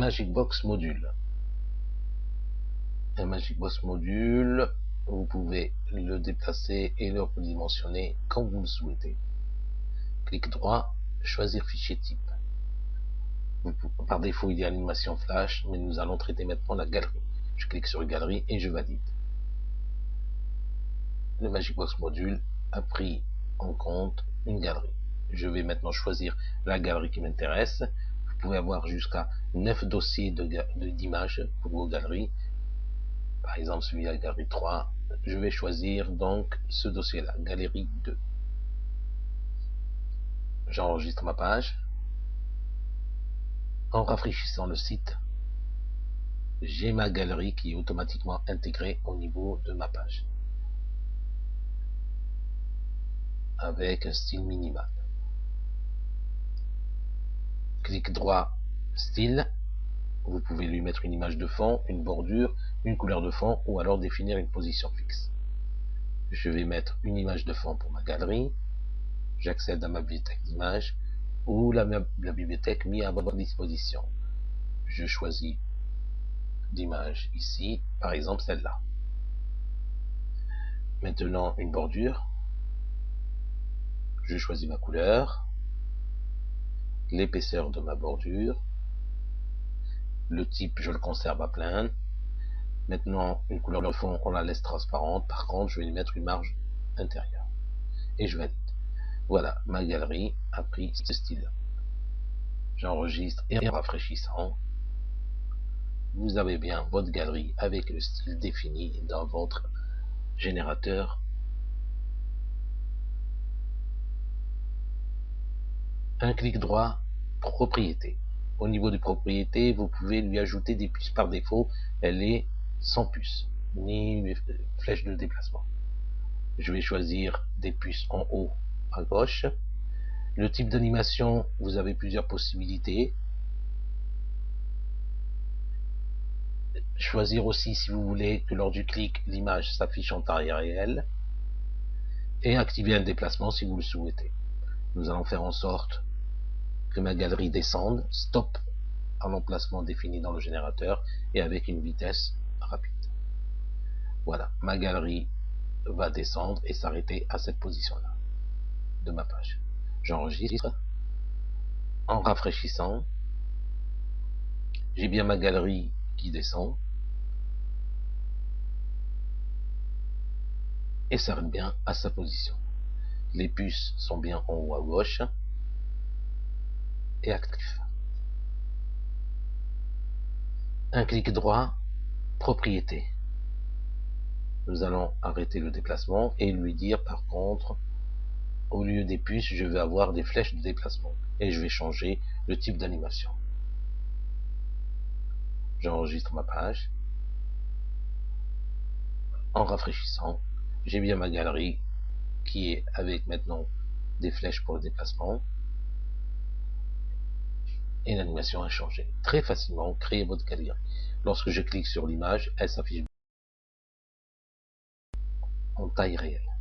Magic Box module. Un Magic Box module, vous pouvez le déplacer et le redimensionner quand vous le souhaitez. Clic droit, choisir fichier type. Par défaut, il y a l'animation flash, mais nous allons traiter maintenant la galerie. Je clique sur galerie et je valide. Le Magic Box module a pris en compte une galerie. Je vais maintenant choisir la galerie qui m'intéresse. Vous pouvez avoir jusqu'à 9 dossiers d'images pour vos galeries. Par exemple, celui à la galerie 3. Je vais choisir donc ce dossier-là, galerie 2. J'enregistre ma page. En rafraîchissant le site, j'ai ma galerie qui est automatiquement intégrée au niveau de ma page, avec un style minimal. Clic droit, style. Vous pouvez lui mettre une image de fond, une bordure, une couleur de fond, ou alors définir une position fixe. Je vais mettre une image de fond pour ma galerie. J'accède à ma bibliothèque d'images ou la bibliothèque mise à votre disposition. Je choisis l'image ici, par exemple celle-là. Maintenant une bordure. Je choisis ma couleur, l'épaisseur de ma bordure, le type je le conserve à plein. Maintenant une couleur de fond on la laisse transparente, par contre je vais lui mettre une marge intérieure et je valide. Voilà, ma galerie a pris ce style. J'enregistre et en rafraîchissant, vous avez bien votre galerie avec le style défini dans votre générateur. Un clic droit, propriété. Au niveau des propriétés, vous pouvez lui ajouter des puces. Par défaut, elle est sans puce, ni flèche de déplacement. Je vais choisir des puces en haut à gauche. Le type d'animation, vous avez plusieurs possibilités. Choisir aussi si vous voulez que lors du clic, l'image s'affiche en taille réelle. Et activer un déplacement si vous le souhaitez. Nous allons faire en sorte que ma galerie descende, stop à l'emplacement défini dans le générateur et avec une vitesse rapide. Voilà, ma galerie va descendre et s'arrêter à cette position-là de ma page. J'enregistre. En rafraîchissant, j'ai bien ma galerie qui descend et s'arrête bien à sa position. Les puces sont bien en haut à gauche et actifs. Un clic droit, propriété. Nous allons arrêter le déplacement et lui dire par contre, au lieu des puces, je vais avoir des flèches de déplacement et je vais changer le type d'animation. J'enregistre ma page. En rafraîchissant, j'ai bien ma galerie qui est avec maintenant des flèches pour le déplacement et l'animation a changé. Très facilement, créez votre galerie. Lorsque je clique sur l'image, elle s'affiche en taille réelle.